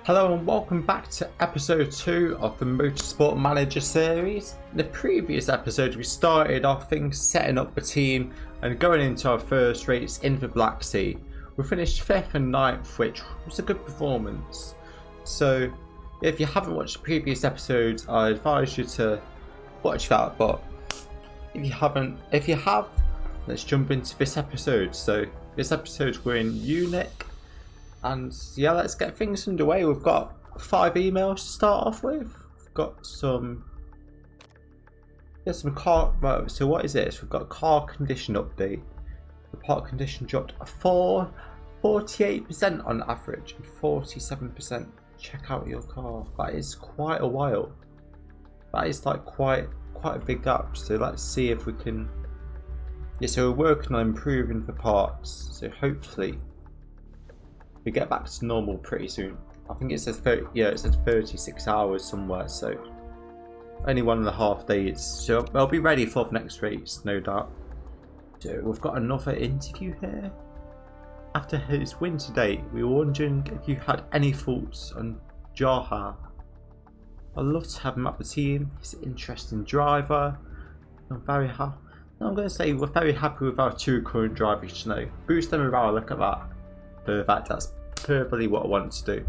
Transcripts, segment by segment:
Hello and welcome back to episode 2 of the Motorsport Manager series. In the previous episode we started off things setting up the team and going into our first race in the Black Sea. We finished 5th and 9th, which was a good performance. So if you haven't watched the previous episodes, I advise you to watch that, but if you have, let's jump into this episode. So this episode we're in Munich. And yeah, let's get things underway. We've got 5 emails to start off with. We've got some car. Right, so what is this? We've got car condition update. The part condition dropped 48% on average and 47%. Check out your car. That is quite a while. That is like quite a big gap. So let's see if we can. Yeah, so we're working on improving the parts. So hopefully we get back to normal pretty soon. I think it says 36 hours somewhere, so only 1.5 days. So I'll be ready for the next race, no doubt. So we've got another interview here. After his win today, we were wondering if you had any thoughts on Geoguessr. I'd love to have him at the team. He's an interesting driver. I'm very happy. I'm going to say we're very happy with our 2 current drivers. You know, boost them around. Look at that. Perfect. That's perfectly what I want to do.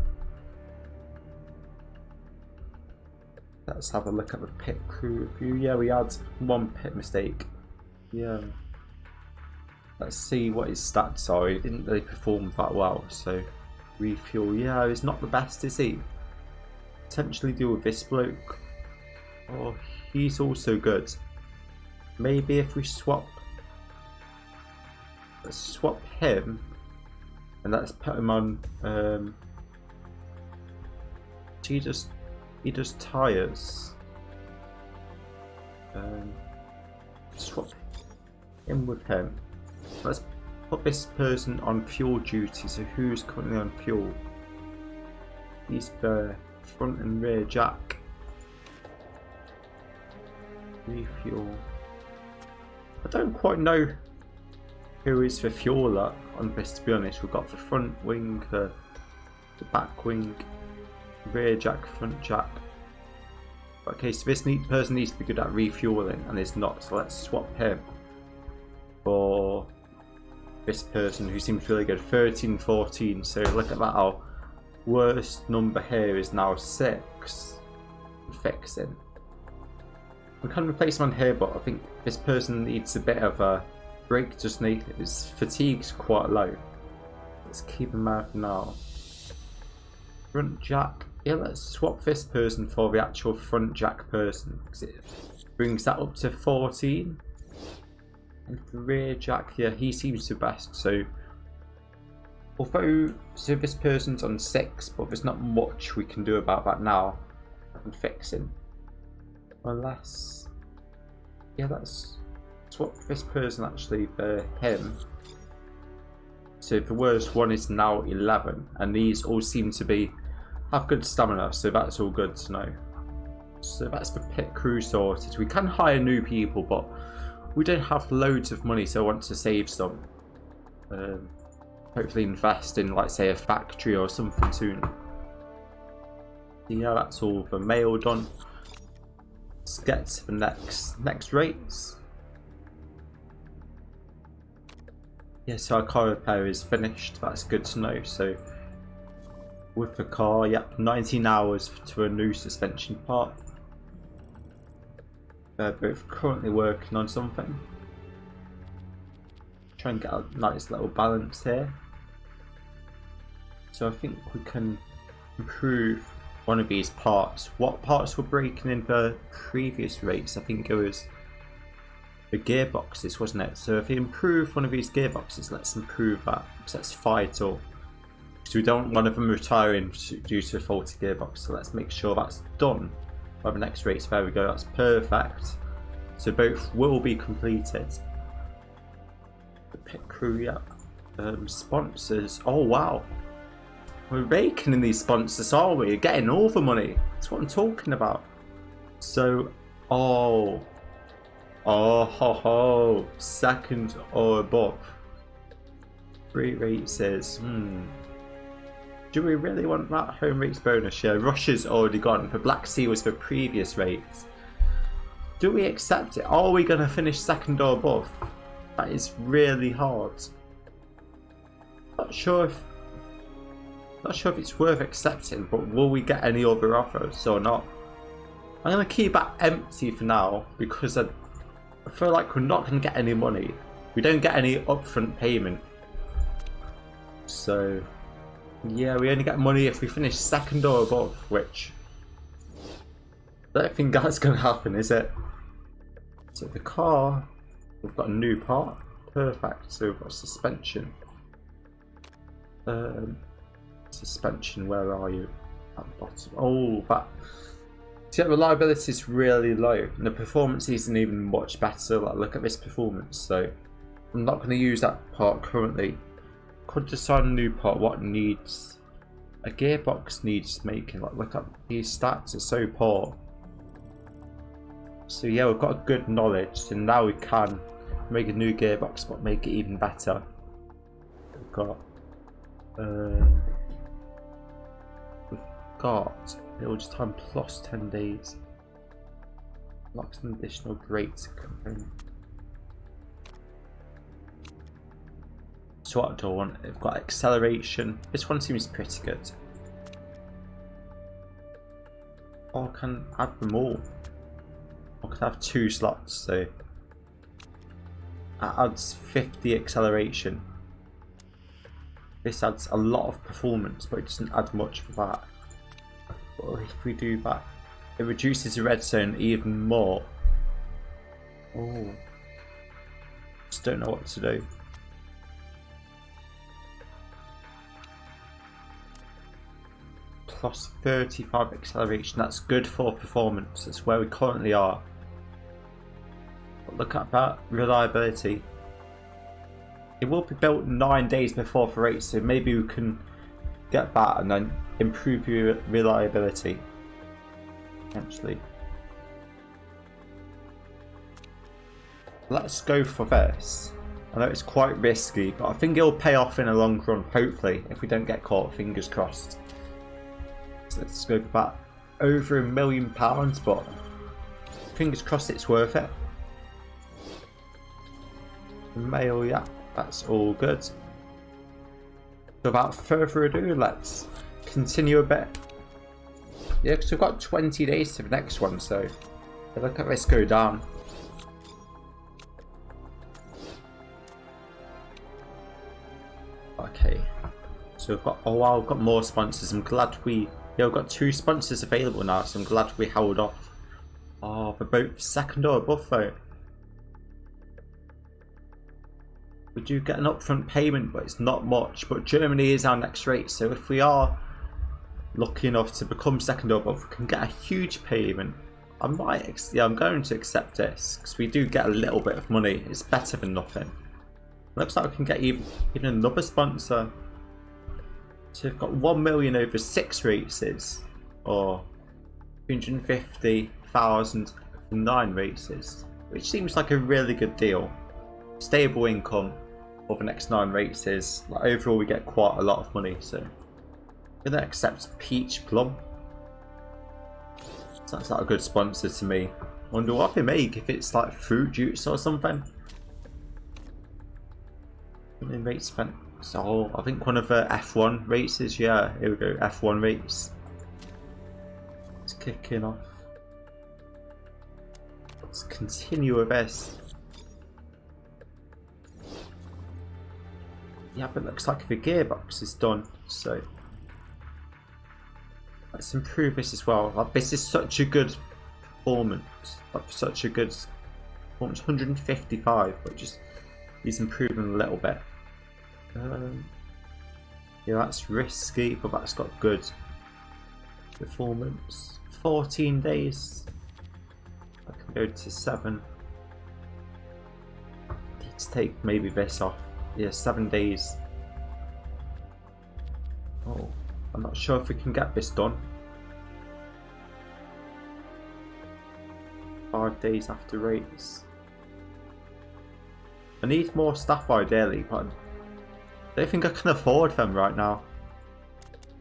Let's have a look at the pit crew review. Yeah, we had 1 pit mistake. Yeah. Let's see what his stats are. He didn't really perform that well. So refuel. Yeah, he's not the best, is he? Potentially deal with this bloke. Oh, he's also good. Maybe if we swap. Let's swap him. And let's put him on. He does tires. Swap him with him. Let's put this person on fuel duty. So who's currently on fuel? He's the front and rear jack. Refuel. I don't quite know who is the fueler on this, to be honest. We've got the front wing, the back wing, rear jack, front jack. Okay, so this person needs to be good at refueling and is not, so let's swap him for this person who seems really good. 13, 14, so look at that, our worst number here is now 6. Fixing. We can replace him on here, but I think this person needs a bit of a break. Just need his fatigue's quite low. Let's keep him out for now. Front jack. Yeah, let's swap this person for the actual front jack person because it brings that up to 14. And the rear jack, yeah, he seems the best. So although this person's on 6, but there's not much we can do about that now. I can fix him. Unless, yeah, let's swap this person actually for him. So the worst one is now 11, and these all seem to have good stamina, so that's all good to know. So that's the pit crew sorted. We can hire new people, but we don't have loads of money, so I want to save some. Hopefully invest in, like, say, a factory or something soon. Yeah, that's all the mail done. Let's get to the next race. Yeah, so our car repair is finished. That's good to know. So with the car, yep, 19 hours to a new suspension part. They're both currently working on something. Try and get a nice little balance here. So I think we can improve one of these parts. What parts were breaking in the previous race? I think it was the gearboxes, wasn't it? So if we improve one of these gearboxes, let's improve that, because that's vital. So we don't want one of them retiring due to a faulty gearbox, so let's make sure that's done by the next race. There we go, that's perfect. So both will be completed. The pit crew, yeah. Sponsors, oh wow. We're raking in these sponsors, are we? We're getting all the money. That's what I'm talking about. So, ho ho, second or above. 3 races. Do we really want that home race bonus? Yeah, Russia's already gone. The Black Sea was the previous race. Do we accept it? Are we going to finish second or above? That is really hard. Not sure if it's worth accepting, but will we get any other offers or not? I'm going to keep that empty for now because I feel like we're not going to get any money. We don't get any upfront payment. So, yeah, we only get money if we finish second or above, which I don't think that's going to happen, is it? So the car, we've got a new part. Perfect. So we've got suspension. Suspension, where are you? At the bottom. Oh, that. See, the reliability is really low, and the performance isn't even much better. Like, look at this performance. So I'm not going to use that part currently. Could decide a new part. What needs? A gearbox needs making. Like, look at these stats are so poor. So yeah, we've got a good knowledge, and now we can make a new gearbox, but make it even better. We've got build time plus 10 days. Locks an additional great component. So what do I want? We've got acceleration. This one seems pretty good. Or I can add them all. I could have 2 slots, so that adds 50 acceleration. This adds a lot of performance, but it doesn't add much for that. But if we do that, it reduces the red zone even more. Oh, just don't know what to do. Plus 35 acceleration, that's good for performance. That's where we currently are. But look at that reliability. It will be built 9 days before the race, so maybe we can get that and then improve your reliability potentially. Let's go for this. I know it's quite risky, but I think it'll pay off in the long run, hopefully, if we don't get caught. Fingers crossed. So let's go for that. Over £1 million, but fingers crossed it's worth it. Mail, yeah, that's all good. So without further ado, let's continue a bit. Yeah, because we've got 20 days to the next one, so look at this go down. Okay, so we've got, oh wow, we've got more sponsors. I'm glad we've got 2 sponsors available now, so I'm glad we held off. Oh, for both second or above though. We do get an upfront payment, but it's not much. But Germany is our next race, so if we are lucky enough to become second or above, we can get a huge payment. I'm going to accept this because we do get a little bit of money. It's better than nothing. Looks like we can get even another sponsor. So we've got 1 million over 6 races, or 250,000 for 9 races, which seems like a really good deal. Stable income for the next 9 races. Like, overall, we get quite a lot of money. So I'm gonna accept Peach Plum. Sounds like a good sponsor to me. Wonder what they make, if it's like fruit juice or something. Race event. So I think one of the F1 races. Yeah, here we go. F1 race. It's kicking off. Let's continue with this. Yeah, but it looks like the gearbox is done. So let's improve this as well. Like, this is such a good performance. Like, such a good performance. 155, but just he's improving a little bit. Yeah, that's risky, but that's got good performance. 14 days. I can go to 7. Let's take maybe this off. Yeah, 7 days. Oh, I'm not sure if we can get this done. 5 days after race. I need more staff ideally, but I don't think I can afford them right now.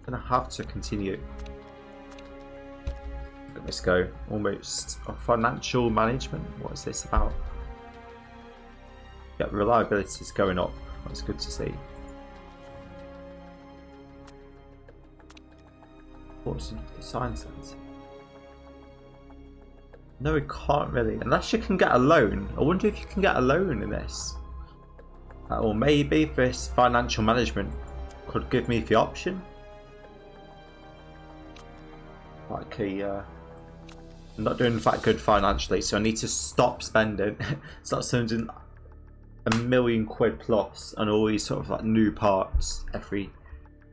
gonna have to continue. Look at this go. Almost financial management. What is this about? Yeah, reliability is going up. That's good to see. What's the sign sense? No, we can't really. Unless you can get a loan. I wonder if you can get a loan in this. Or maybe this financial management could give me the option. Like I'm not doing that good financially, so I need to stop spending. Start spending £1 million plus on all these sort of like new parts every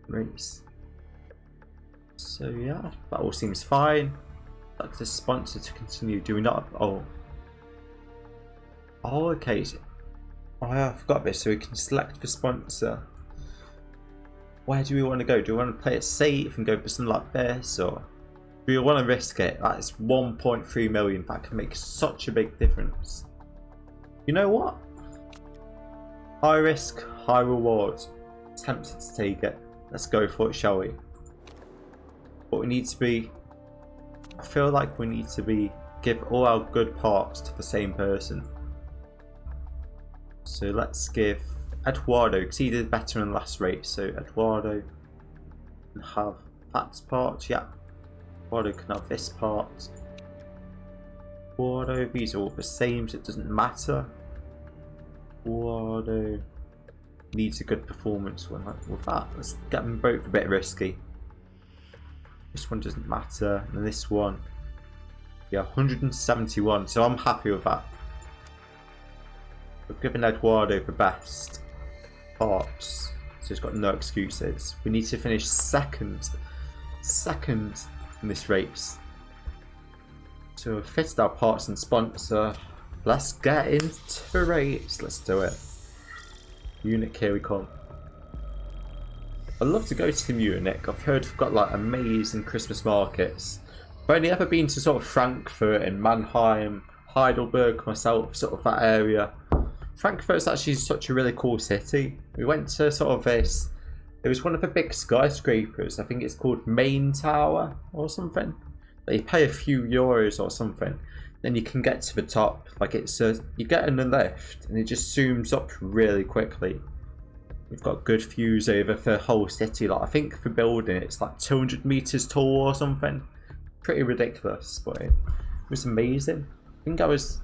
race. So yeah, that all seems fine. Like the sponsor to continue. Do we not? Oh, okay. Oh, I forgot this. So we can select the sponsor. Where do we want to go? Do we want to play it safe and go for something like this, or do we want to risk it? That is 1.3 million. That can make such a big difference. You know what? High risk, high reward. Tempted to take it. Let's go for it, shall we? But we need to be. I feel like we need to give all our good parts to the same person. So let's give Eduardo, because he did better in the last race. So Eduardo can have that part. Yeah, Eduardo can have this part. Eduardo, these are all the same, so it doesn't matter. Eduardo needs a good performance with that. Let's get them both a bit risky. This one doesn't matter, and this one, yeah, 171. So I'm happy with that. We've given Eduardo the best parts, so he's got no excuses. We need to finish second in this race. So we've fitted our parts and sponsor. Let's get into the race. Let's do it. Munich, here we come. I'd love to go to Munich. I've heard we've got like amazing Christmas markets. I've only ever been to sort of Frankfurt and Mannheim, Heidelberg myself, sort of that area. Frankfurt's actually such a really cool city. We went to sort of this, it was one of the big skyscrapers. I think it's called Main Tower or something. But you pay a few euros or something, then you can get to the top. Like it's you get in the lift and it just zooms up really quickly. We've got good views over the whole city. Like I think the building, it's like 200 meters tall or something. Pretty ridiculous, but it was amazing. I think I was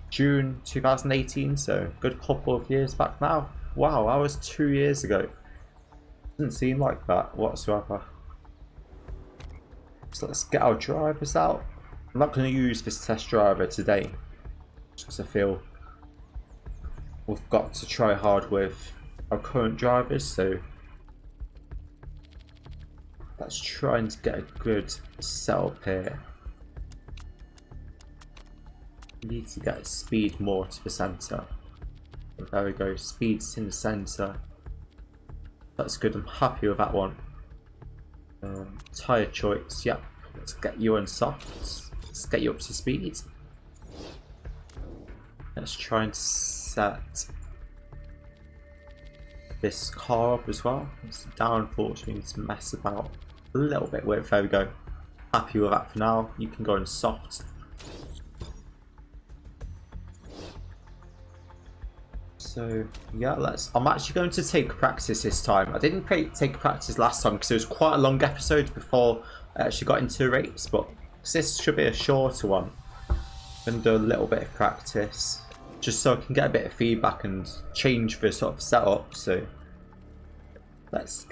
June 2018, so a good couple of years back now. Wow, that was 2 years ago. Doesn't seem like that whatsoever. So let's get our drivers out. I'm not going to use this test driver today, because I feel we've got to try hard with our current drivers. So let's try and get a good setup here. We need to get speed more to the centre. There we go, speed's in the centre. That's good, I'm happy with that one. Tyre choice, yep. Let's get you on softs. Let's get you up to speed. Let's try and set this car up as well. It's downforce, we need to mess about a little bit with. There we go. Happy with that for now. You can go on soft. So yeah, I'm actually going to take practice this time. I didn't take practice last time because it was quite a long episode before I actually got into the race, but this should be a shorter one. I'm going to do a little bit of practice just so I can get a bit of feedback and change the sort of setup. So let's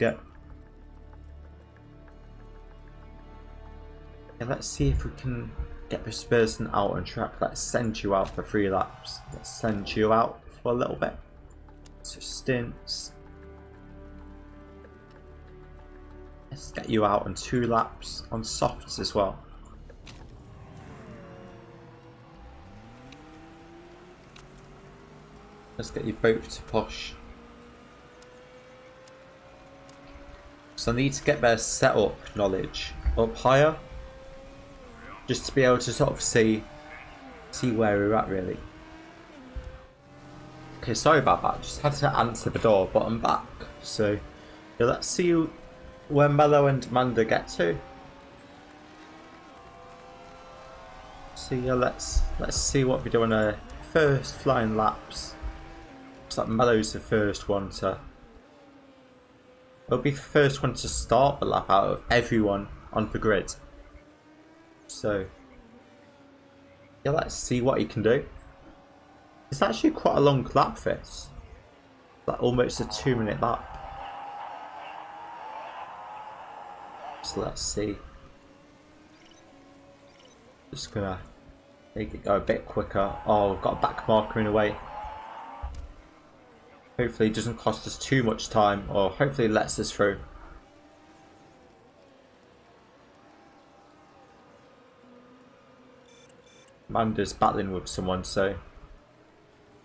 see if we can get this person out on track. Let's send you out for 3 laps. Let's send you out for a little bit. So stints. Let's get you out on 2 laps on softs as well. Let's get you both to push. So I need to get their setup knowledge up higher, just to be able to sort of see where we're at really. Okay, sorry about that. Just had to answer the door, but I'm back. So yeah, let's see where Mello and Amanda get to. So yeah, let's see what we do on our first flying laps. Looks like Mello's the first one to. It'll be the first one to start the lap out of everyone on the grid. So yeah, let's see what he can do. It's actually quite a long lap, this. Like almost a 2-minute lap. So let's see. Just gonna make it go a bit quicker. Oh, we've got a back marker in a way. Hopefully it doesn't cost us too much time, or hopefully it lets us through. Amanda's battling with someone, so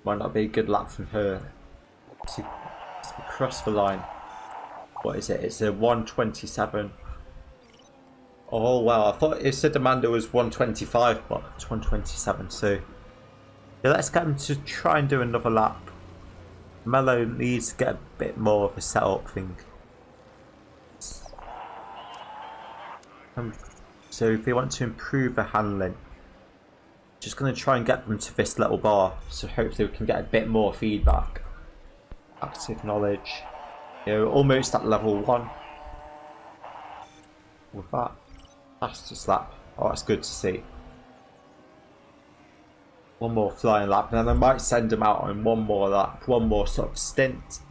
might not be a good lap from her. Let's cross the line. What is it? It's a 1:27. Oh wow, I thought it said Amanda was 1:25, but it's 1:27. So yeah, let's get him to try and do another lap. Mello needs to get a bit more of a setup thing. So if they want to improve the handling, just going to try and get them to this little bar, so hopefully we can get a bit more feedback. Active knowledge. Yeah, we're almost at level 1 with that. Fastest lap. Oh, that's good to see. One more flying lap, and then I might send them out on one more lap, one more sort of stint.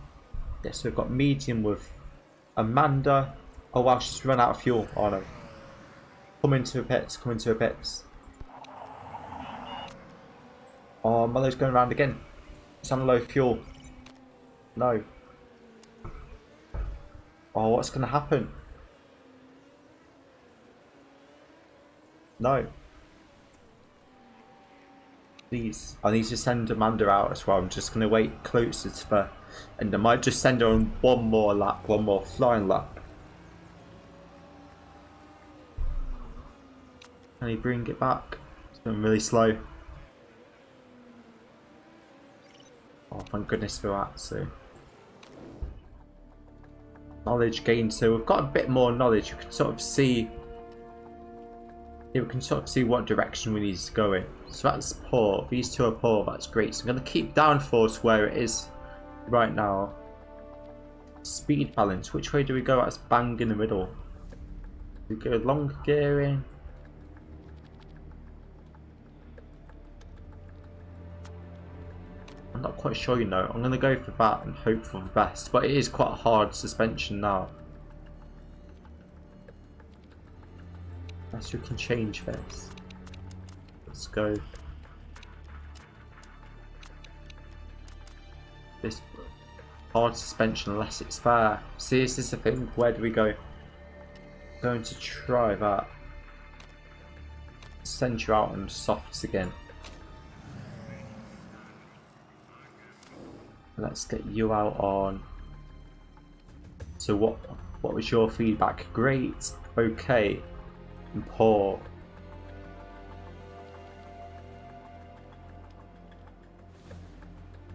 Yes, we've got medium with Amanda. Oh wow, she's run out of fuel. Oh no. Come into the pits, come into the pits. Oh, Mello's going around again. It's on low fuel. No. Oh, what's going to happen? No. Please. I need to send Amanda out as well. I'm just going to wait closer to the... And I might just send her on one more lap, one more flying lap. Can he bring it back? It's been really slow. Oh, thank goodness for that. So, knowledge gained. So we've got a bit more knowledge. You can sort of see. Yeah, we can sort of see what direction we need to go in. So that's poor. These two are poor. That's great. So I'm going to keep downforce where it is right now. Speed balance. Which way do we go? That's bang in the middle. We go long gearing. I'm not quite sure, you know. I'm going to go for that and hope for the best. But it is quite a hard suspension now. Unless we can change this. Let's go. This hard suspension unless it's fair. See, is this a thing? Where do we go? Going to try that. Send you out on softs again. Let's get you out on. So what was your feedback? Great, okay, and poor.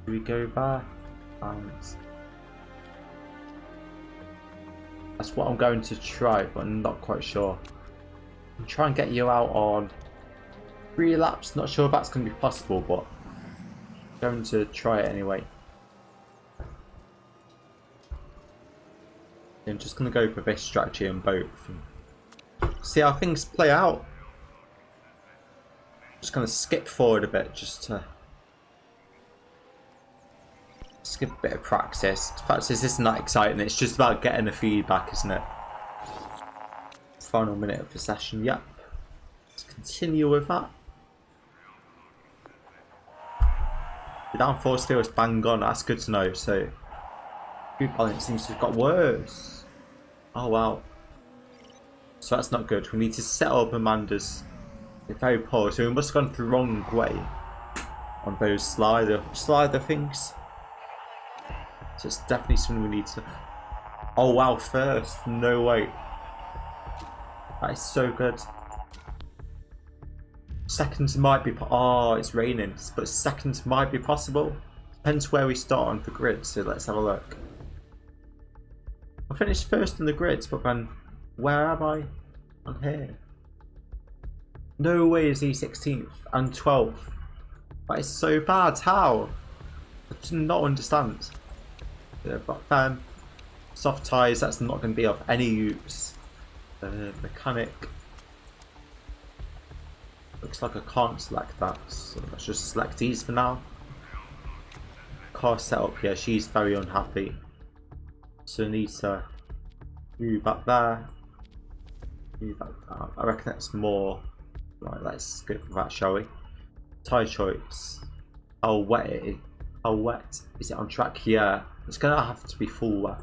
Do we go back? And that's what I'm going to try, but I'm not quite sure. I'm trying to get you out on 3 laps. Not sure if that's going to be possible, but I'm going to try it anyway. I'm just going to go for this strategy on both. See how things play out. Just going to skip forward a bit just to skip a bit of practice. In fact, this isn't that exciting. It's just about getting the feedback, isn't it? Final minute of the session. Yep. Let's continue with that. The downforce feels bang on. That's good to know. So, food balance seems to have got worse. Oh wow. So that's not good. We need to set up Amanda's. It's very poor. So we must have gone the wrong way on those slider things. So it's definitely something we need to. Oh wow, first. No way. That is so good. Seconds might be. Oh, it's raining. But seconds might be possible. Depends where we start on the grid. So let's have a look. I finished first in the grids, but then where am I on here? No way is he 16th and 12th. That is so bad. How? I do not understand. But then soft tyres, that's not going to be of any use. Mechanic. Looks like I can't select that, so let's just select these for now. Car setup, yeah, she's very unhappy. So I need to move back there. Move back down. I reckon that's more. Right, let's go for that, shall we? Tyre choice. How wet it is. How wet is it on track? Yeah, it's gonna have to be full wet.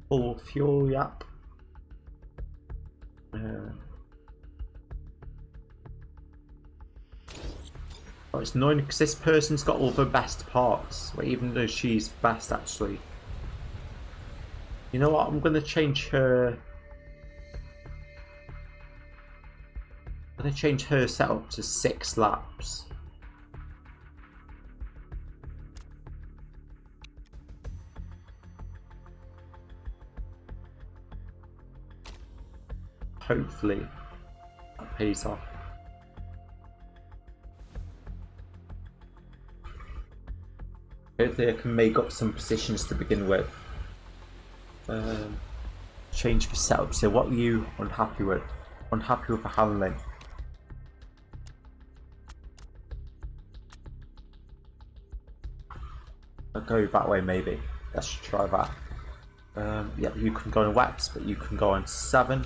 Full fuel, yep. Oh, it's annoying because this person's got all the best parts, well, even though she's best actually. You know what? I'm gonna change her. I'm gonna change her setup to 6 laps. Hopefully that pays off. Hopefully I can make up some positions to begin with. Change the setup. So what are you unhappy with? Unhappy with the handling. I'll go that way maybe. Let's try that. Yeah, you can go on wax, but you can go on 7.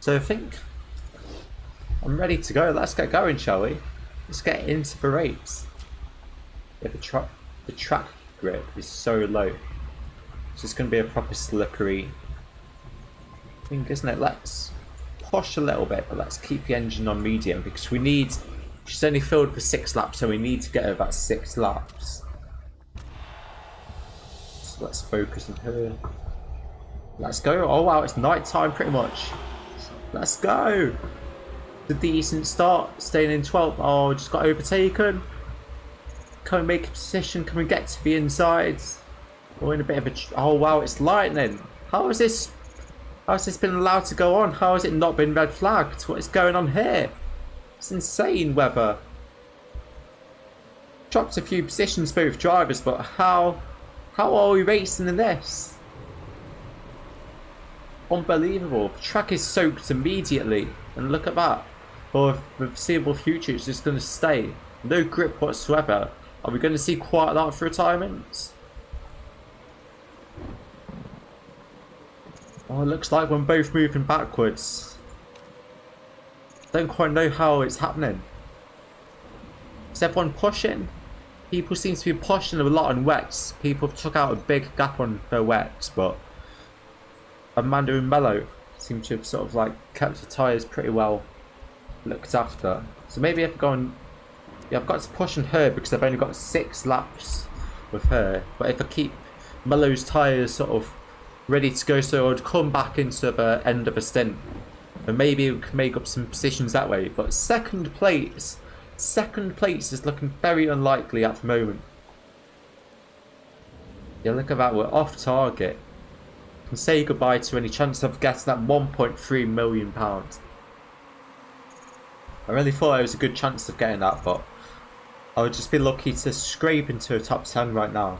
So I think I'm ready to go. Let's get going, shall we? Let's get into the race. Yeah, the track grip is so low. So it's going to be a proper slippery thing, isn't it? Let's push a little bit, but let's keep the engine on medium because we need. She's only filled for 6 laps, so we need to get her about 6 laps. So let's focus on her. Let's go. Oh wow, it's night time pretty much. Let's go. The decent start, staying in 12th. Oh, just got overtaken. Can we make a position? Can we get to the insides? We're in a bit of a. Oh wow, it's lightning. How is this? How has this been allowed to go on? How has it not been red flagged? What is going on here? It's insane weather. Dropped a few positions, both drivers, but how are we racing in this? Unbelievable. The track is soaked immediately, and look at that. For the foreseeable future, it's just going to stay. No grip whatsoever. Are we going to see quite a lot of retirements? Oh, it looks like we're both moving backwards. Don't quite know how it's happening. Is everyone pushing? People seem to be pushing a lot on wets. People took out a big gap on their wets, but Amanda and Mello seem to have sort of like kept the tyres pretty well looked after. So maybe if I go on. Yeah, I've got to push on her because I've only got 6 laps with her. But if I keep Mello's tyres sort of ready to go, so I'd come back into the end of a stint. And maybe we can make up some positions that way. But second place is looking very unlikely at the moment. Yeah, look at that, we're off target. Can say goodbye to any chance of getting that £1.3 million. I really thought it was a good chance of getting that, but I would just be lucky to scrape into a top 10 right now.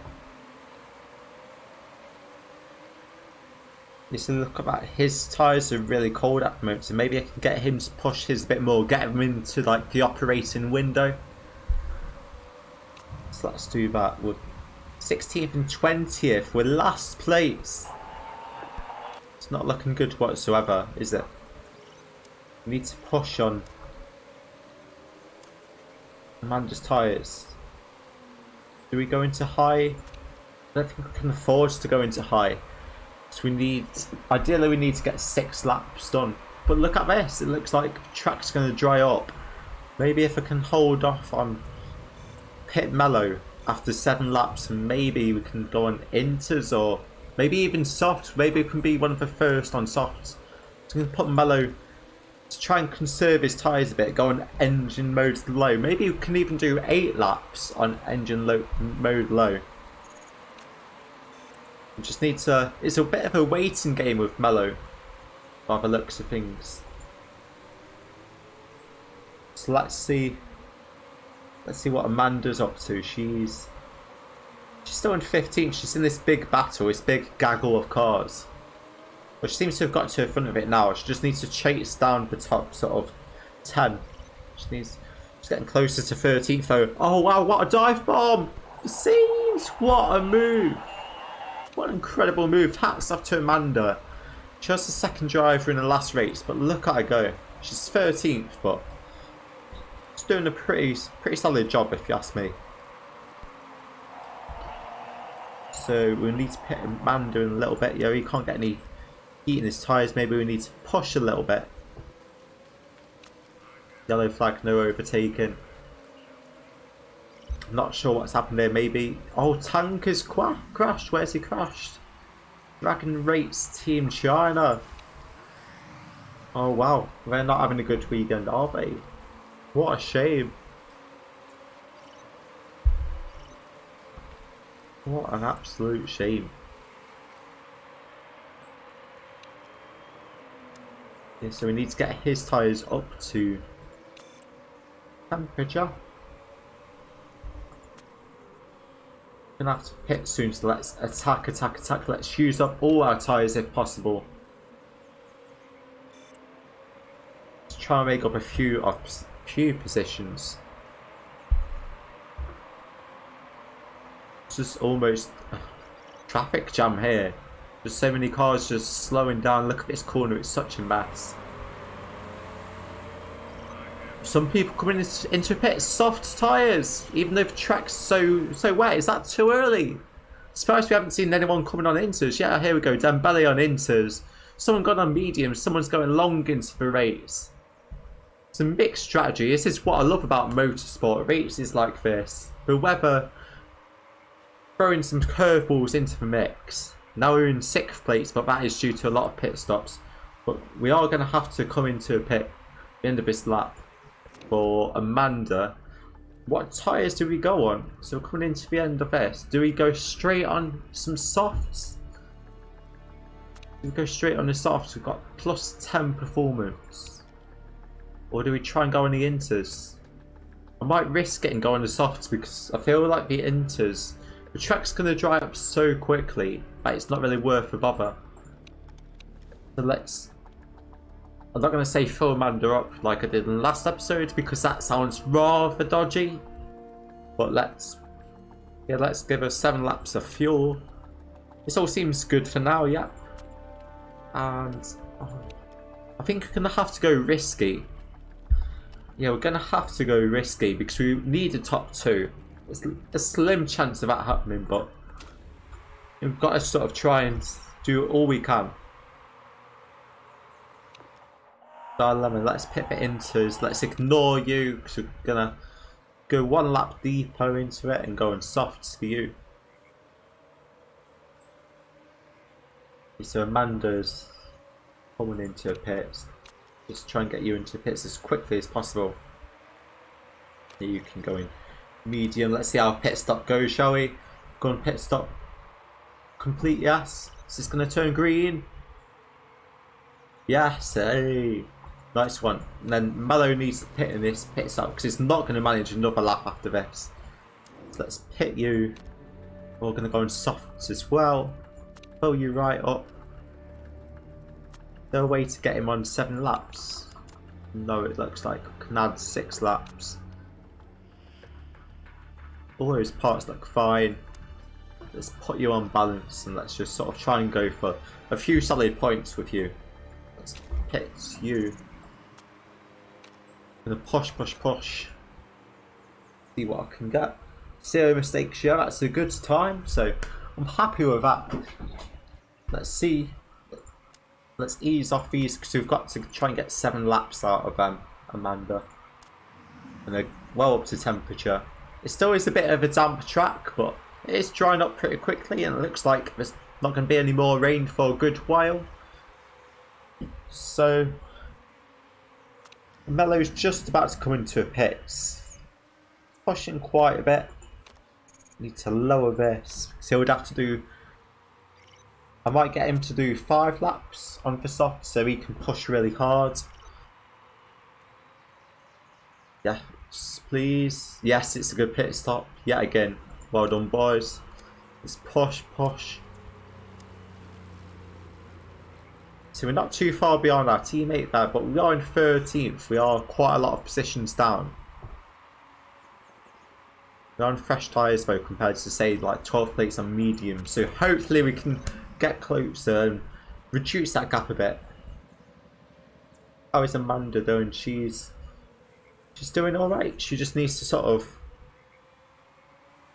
You see, look at that. His tyres are really cold at the moment, so maybe I can get him to push his a bit more, get him into like the operating window. So let's do that. We're 16th and 20th. We're last place. It's not looking good whatsoever, is it? We need to push on Amanda's tyres. Do we go into high? I don't think we can afford to go into high. So we need, ideally we need to get 6 laps done. But look at this, it looks like the track's going to dry up. Maybe if I can hold off on pit mellow after 7 laps, and maybe we can go on inters or maybe even soft. Maybe we can be one of the first on softs. So I'm going to put mellow to try and conserve his tyres a bit, go on engine mode low. Maybe we can even do 8 laps on engine mode low. We just need to. It's a bit of a waiting game with Mello, by the looks of things. So let's see. Let's see what Amanda's up to. She's still in 15th. She's in this big battle, this big gaggle of cars. But she seems to have got to the front of it now. She just needs to chase down the top sort of 10. She's getting closer to 13th though. Oh wow, what a dive bomb! Scenes! What a move! What an incredible move. Hats off to Amanda. She was the second driver in the last race, but look at her go. She's 13th, but she's doing a pretty solid job if you ask me. So we need to pit Amanda in a little bit. Yeah, he can't get any heat in his tyres. Maybe we need to push a little bit. Yellow flag, no overtaking. Not sure what's happened there. Maybe. Oh, Tank has crashed. Where's he crashed? Dragon Rates Team China. Oh wow, they're not having a good weekend, are they? What a shame. What an absolute shame. Yeah, so we need to get his tyres up to temperature. Gonna have to pit soon, so let's attack. Let's use up all our tyres if possible. Let's try and make up a few positions. It's just almost a traffic jam here. There's so many cars just slowing down. Look at this corner, it's such a mess. Some people coming into a pit, soft tyres, even though the track's so wet. Is that too early? As far as we haven't seen anyone coming on inters. Yeah, here we go. Dembele on inters. Someone got on mediums. Someone's going long into the race. It's a mixed strategy. This is what I love about motorsport. Races like this. The weather throwing some curveballs into the mix. Now we're in 6th place, but that is due to a lot of pit stops. But we are going to have to come into a pit at the end of this lap. For Amanda, what tyres do we go on? So we're coming into the end of this. Do we go straight on some softs? Do we go straight on the softs? We've got plus 10 performance. Or do we try and go on the inters? I might risk it and go on the softs because I feel like the inters, the track's going to dry up so quickly that it's not really worth the bother. So let's... I'm not going to say fill Amanda up like I did in the last episode because that sounds rather dodgy. But let's give her 7 laps of fuel. This all seems good for now, yeah. And I think we're going to have to go risky. Yeah, we're going to have to go risky because we need a top 2. There's a slim chance of that happening, but we've got to sort of try and do all we can. Lemon, let's pit the inters. Let's ignore you because we're gonna go 1 lap deeper into it and go on softs for you. So Amanda's coming into pits. Just try and get you into pits as quickly as possible. You can go in medium. Let's see how pit stop goes, shall we? Go on pit stop. Complete, yes. Is this gonna turn green? Yes, hey. Nice one. And then Mello needs to pit in this pit stop because it's not going to manage another lap after this. So let's pit you. We're going to go on softs as well. Pull you right up. Is there a way to get him on 7 laps? No, it looks like we can add 6 laps. All those parts look fine. Let's put you on balance and let's just sort of try and go for a few solid points with you. Let's pit you. Gonna push. See what I can get. 0 mistakes, yeah, that's a good time. So I'm happy with that. Let's see. Let's ease off these because we've got to try and get 7 laps out of Amanda. And they're well up to temperature. It still is a bit of a damp track, but it is drying up pretty quickly and it looks like there's not going to be any more rain for a good while. So Mello's just about to come into a pits. Pushing quite a bit. Need to lower this. So he would have to do I might get him to do 5 laps on the soft so he can push really hard. Yes, please. Yes, it's a good pit stop. Yet again. Well done, boys. Let's push, push. So we're not too far behind our teammate there, but we are in 13th. We are quite a lot of positions down. We're on fresh tyres though compared to say like 12th place on medium. So hopefully we can get closer and reduce that gap a bit. How is Amanda doing? She's doing alright. She just needs to sort of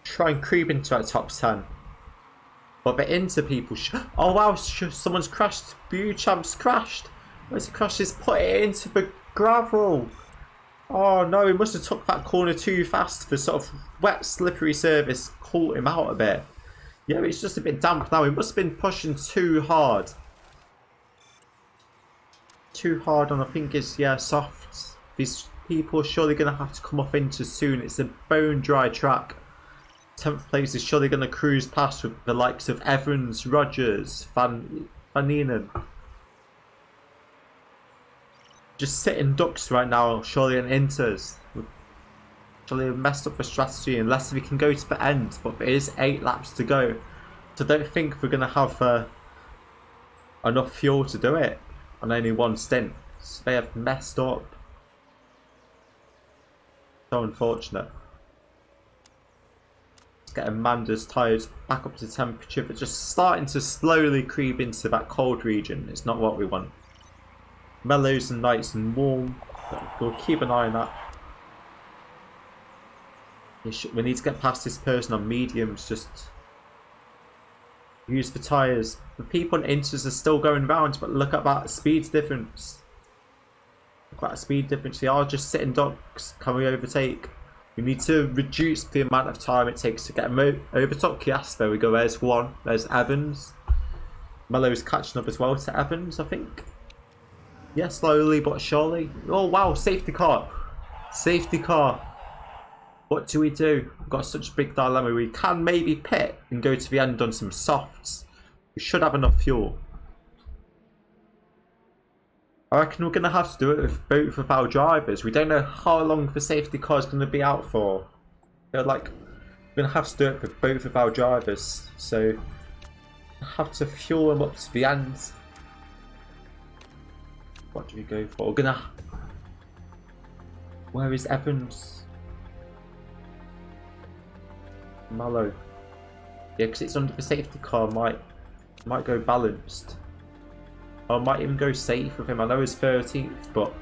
try and creep into our top 10. But the into people. Oh wow, someone's crashed. Champ's crashed. Where's he crashed? He's put it into the gravel. Oh no, he must have took that corner too fast. The sort of wet, slippery surface caught him out a bit. Yeah, it's just a bit damp now. He must have been pushing too hard. Too hard on, I think it's, yeah, soft. These people are surely going to have to come off into soon. It's a bone dry track. 10th place is surely going to cruise past with the likes of Evans, Rogers, Van Enen. Just sitting ducks right now, surely in inters. Surely we've messed up the strategy unless we can go to the end, but there is 8 laps to go. So I don't think we're going to have enough fuel to do it on only one stint. So they have messed up. So unfortunate. Let's get Amanda's tyres back up to temperature, but just starting to slowly creep into that cold region. It's not what we want. Mellows and nice and warm. We'll keep an eye on that. We need to get past this person on mediums. Just use the tyres. The people on inters are still going round, but look at that speed difference. Look at that speed difference. They are just sitting ducks. Can we overtake? We need to reduce the amount of time it takes to get them overtook. Yes, there we go. There's one. There's Evans. Mellow's catching up as well to Evans, I think. Yeah, slowly but surely. Oh wow, safety car. Safety car. What do we do? We've got such a big dilemma. We can maybe pit and go to the end on some softs. We should have enough fuel. I reckon we're going to have to do it with both of our drivers. We don't know how long the safety car is going to be out for. They're like, we're going to have to do it with both of our drivers. So, I have to fuel them up to the end. What do we go for? We're gonna... Where is Evans? Mallow. Yeah, because it's under the safety car. Might go balanced. I might even go safe with him. I know he's 13th, but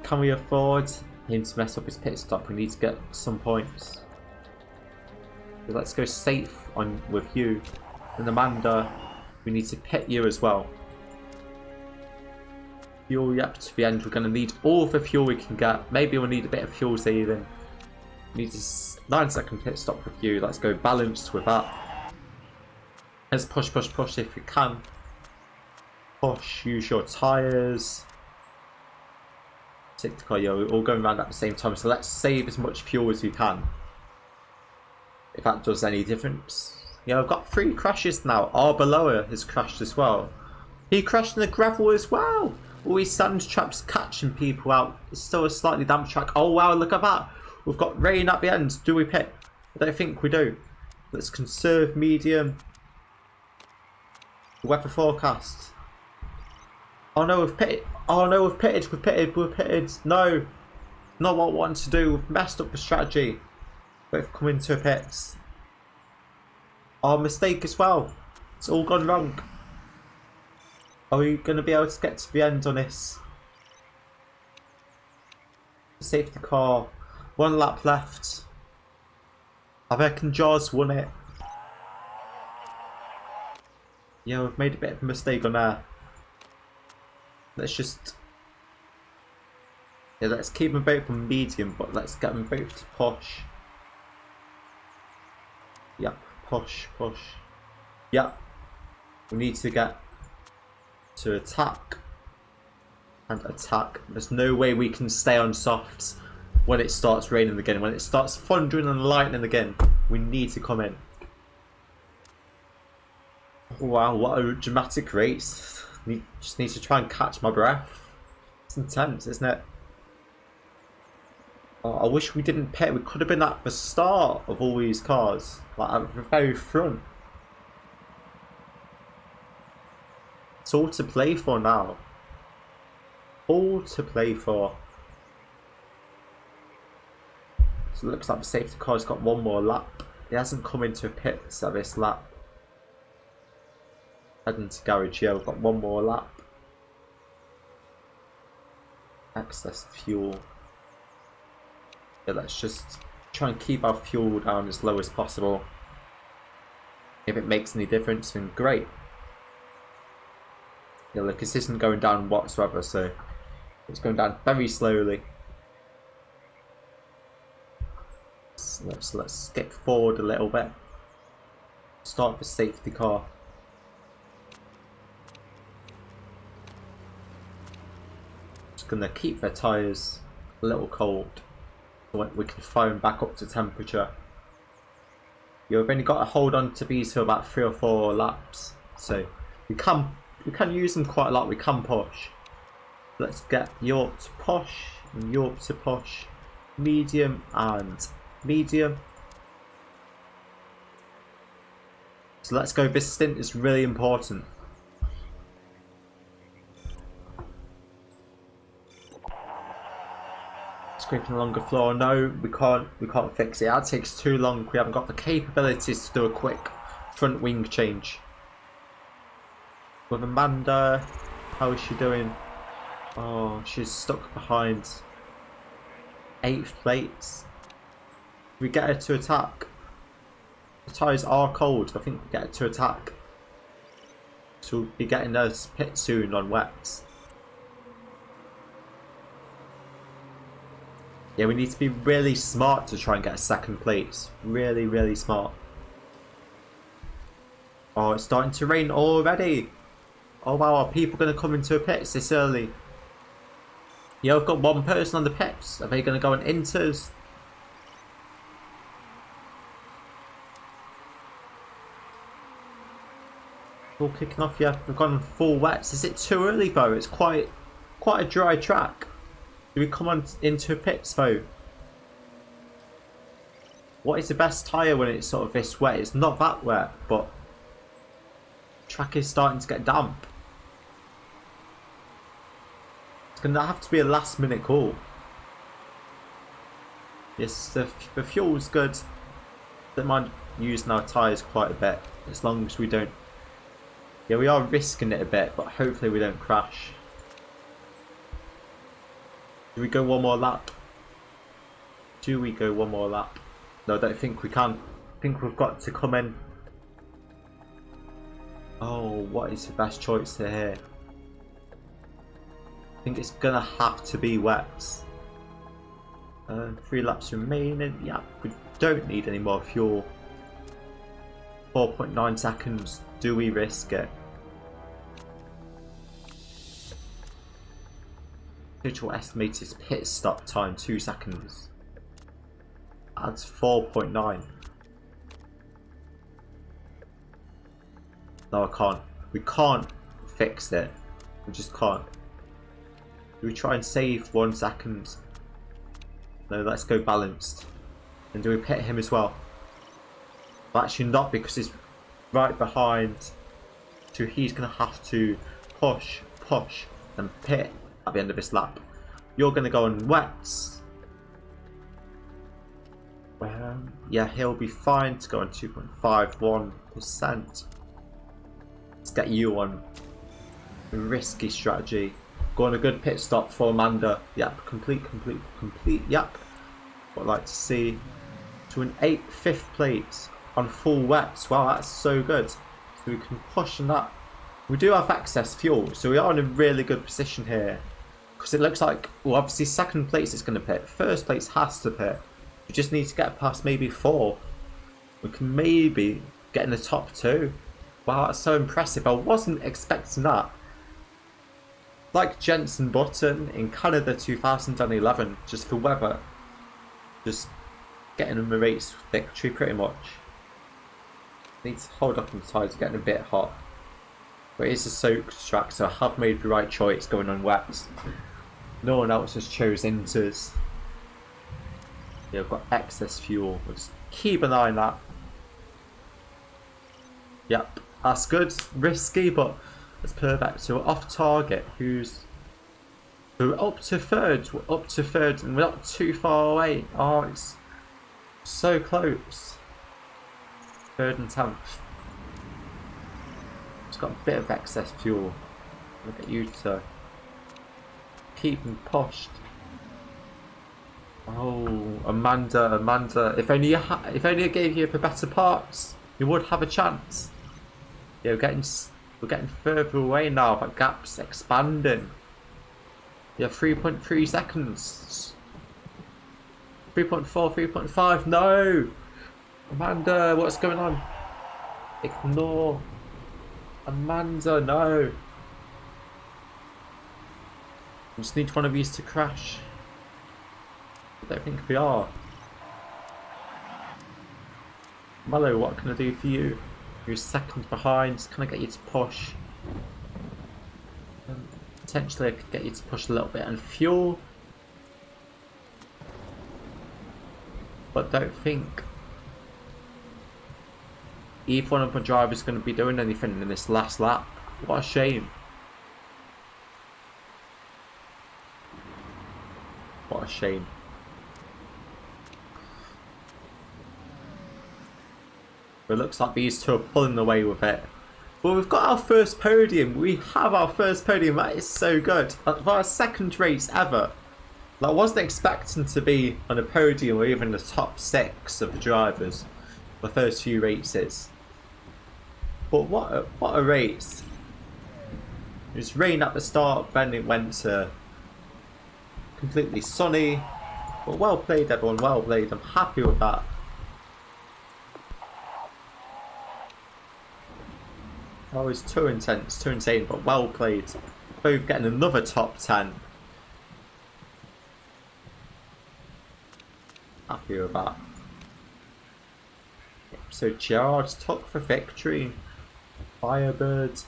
can we afford him to mess up his pit stop? We need to get some points. So let's go safe on with you. And Amanda, we need to pit you as well. Fuel up to the end. We're going to need all the fuel we can get. Maybe we'll need a bit of fuel saving. We need a 9-second pit stop with you. Let's go balanced with that. Let's push, push, push if we can. Push, use your tyres. Take the car, yeah, we're all going around at the same time. So let's save as much fuel as we can. If that does any difference. Yeah, I've got 3 crashes now. Arbeloa has crashed as well. He crashed in the gravel as well. All these sand traps catching people out. It's still a slightly damp track. Oh wow, look at that. We've got rain at the end. Do we pit? I don't think we do. Let's conserve medium. Weather forecast. Oh no, we've pitted. Oh no, we've pitted. We've pitted. We've pitted. No. Not what I want to do. We've messed up the strategy. We've come into pits. Our mistake as well. It's all gone wrong. Are we going to be able to get to the end on this? Safety car. 1 lap left. I reckon Jaws won it. Yeah, we've made a bit of a mistake on there. Let's just... Yeah, let's keep them both on medium, but let's get them both to push. Yep, push, push. Yep. We need to get to attack and attack. There's no way we can stay on softs when it starts raining again. When it starts thundering and lightning again, we need to come in. Wow, what a dramatic race. Just need to try and catch my breath. It's intense, isn't it? Oh, I wish we didn't pit. We could have been at the start of all these cars, like at the very front. It's all to play for now. All to play for. So it looks like the safety car's got one more lap. It hasn't come into pits at this lap. Heading to garage, yeah, we've got one more lap. Excess fuel. Yeah, let's just try and keep our fuel down as low as possible. If it makes any difference, then great. Yeah, look, this isn't going down whatsoever, so it's going down very slowly. So let's skip forward a little bit. Start the safety car. Just gonna keep their tyres a little cold so we can fire them back up to temperature. You've only got to hold on to these for about 3 or 4 laps, so we can use them quite a lot. We can push. Let's get York to push, and York to push, medium and medium. So let's go. This stint is really important. Scraping along the floor. No, we can't fix it. That takes too long. We haven't got the capabilities to do a quick front wing change. With Amanda, how is she doing? Oh, she's stuck behind 8th place. We get her to attack. The tyres are cold. I think we get her to attack. So we'll be getting her pit soon on wets. Yeah, we need to be really smart to try and get a 2nd place. Really, really smart. Oh, it's starting to rain already. Oh wow, are people going to come into a pits this early? Yeah, I've got one person on the pits. Are they going to go on inters? All kicking off, yeah. We've gone full wets. Is it too early though? It's quite a dry track. Do we come on into pits though? What is the best tyre when it's sort of this wet? It's not that wet, but the track is starting to get damp. It's going to have to be a last minute call. Yes, the fuel's good. Don't mind using our tyres quite a bit, as long as we don't... Yeah, we are risking it a bit, but hopefully we don't crash. Do we go one more lap? Do we go one more lap? No, I don't think we can. I think we've got to come in. Oh, what is the best choice here? I think it's gonna have to be wets. 3 laps remaining. Yeah, we don't need any more fuel. 4.9 seconds. Do we risk it? Total estimated pit stop time 2 seconds. That's 4.9. No, I can't. We can't fix it. We just can't. Do we try and save 1 second? No, let's go balanced. And do we pit him as well? Well, actually not, because he's right behind. So he's going to have to push, and pit at the end of this lap. You're going to go on wets. Yeah, he'll be fine to go on 2.51%. Let's get you on a risky strategy. Go on a good pit stop for Amanda. Yep, complete. Yep. What I'd like to see to an 5th place on full wets. Wow, that's so good. So we can push on that. We do have excess fuel, so we are in a really good position here. Because it looks like, well, obviously 2nd place is going to pit. 1st place has to pit. We just need to get past maybe 4. We can maybe get in the top 2. Wow, that's so impressive. I wasn't expecting that. Like Jenson Button in Canada 2011, just for weather. Just getting them a race victory pretty much. Need to hold up on the sides, getting a bit hot. But it is a soaked track, so I have made the right choice going on wets. No one else has chose inters. Yeah, I've got excess fuel. Let's keep an eye on that. Yep, that's good. Risky, but it's perfect. So we're off target. We're up to third. We're up to third, and we're not too far away. Oh, it's so close. Third and 10th. It's got a bit of excess fuel. Look at you to keep him pushed. Oh, Amanda! If only I gave you the better parts, you would have a chance. Yeah, we're getting further away now. That gap's expanding. Yeah, 3.3 seconds. 3.4, 3.5. No, Amanda, what's going on? Ignore. Amanda, no. I just need one of these to crash. I don't think we are. Mello, what can I do for you? You're second behind. Can I get you to push? Potentially I could get you to push a little bit on fuel. But don't think either one of my drivers is going to be doing anything in this last lap. What a shame. What a shame. But it looks like these two are pulling away with it. Well, we've got our first podium. We have our first podium. That is so good. For our second race ever. I wasn't expecting to be on a podium or even the top 6 of the drivers the first few races. But what a race. It was rain at the start, then it went to completely sunny. But well played, everyone, well played. I'm happy with that. Oh, it's too intense, too insane, but well played. Both getting another top 10. Happy with that. So Gerard took the victory. Firebird,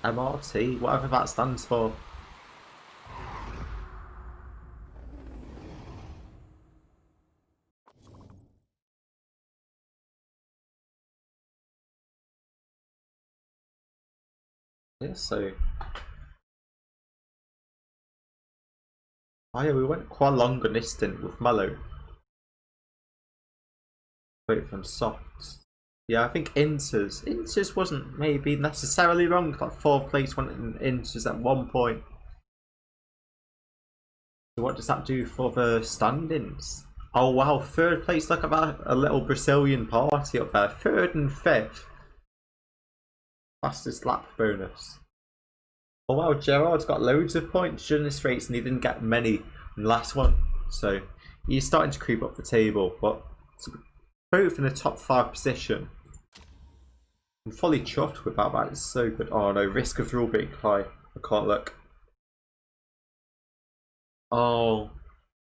MRT, whatever that stands for. Yeah, so oh yeah, we went quite long on this stint with Mello. Wait from softs. Yeah, I think Inters wasn't maybe necessarily wrong. Like 4th place went in Inters at one point. So what does that do for the standings? Oh wow, 3rd place, look at that, a little Brazilian party up there. 3rd and 5th. Fastest lap bonus. Oh wow, Gerard's got loads of points during this race and he didn't get many in the last one. So he's starting to creep up the table, but both in the top 5 position. I'm fully chuffed with that. That is so good. Oh no, risk of rule break high. I can't look. Oh,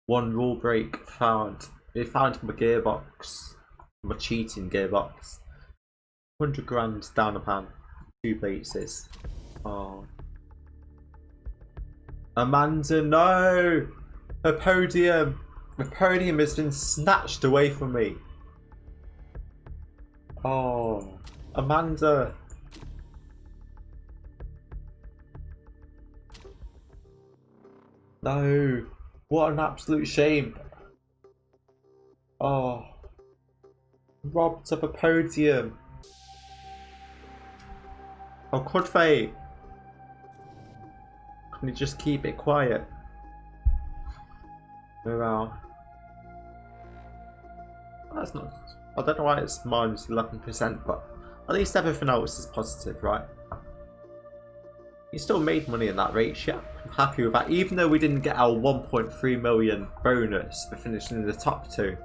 one rule break found. They found my gearbox. My cheating gearbox. 100 grand down the pan. 2 places. Oh. Amanda, no! Her podium! The podium has been snatched away from me. Oh. Amanda. No. What an absolute shame. Oh. Robbed of a podium. Oh, could they? Can you just keep it quiet? Well, that's not. I don't know why it's minus 11%, but at least everything else is positive, right? You still made money in that race, yeah. I'm happy with that. Even though we didn't get our 1.3 million bonus for finishing in the top 2,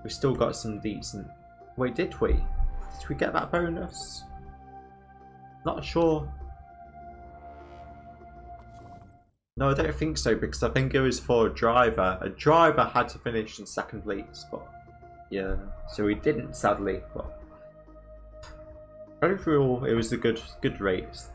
we still got some decent. Wait, did we? Did we get that bonus? Not sure. No, I don't think so, because I think it was for a driver. A driver had to finish in 2nd place, but yeah, so we didn't, sadly. But overall, it was a good race.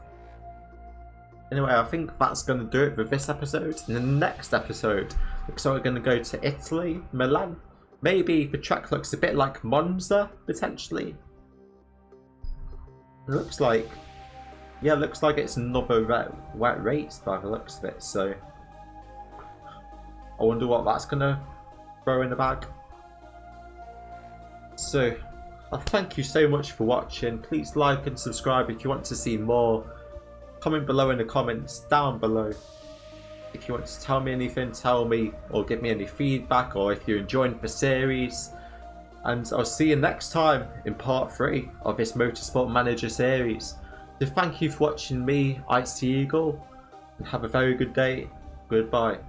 Anyway, I think that's going to do it for this episode. In the next episode, looks like we're going to go to Italy, Milan. Maybe the track looks a bit like Monza, potentially. It looks like, yeah, it looks like it's another wet race by the looks of it. So, I wonder what that's going to throw in the bag. So, thank you so much for watching. Please like and subscribe if you want to see more. Comment below in the comments down below. If you want to tell me anything, tell me, or give me any feedback, or if you're enjoying the series. And I'll see you next time in part 3 of this Motorsport Manager series. So thank you for watching me, Icy Eagle, and have a very good day. Goodbye.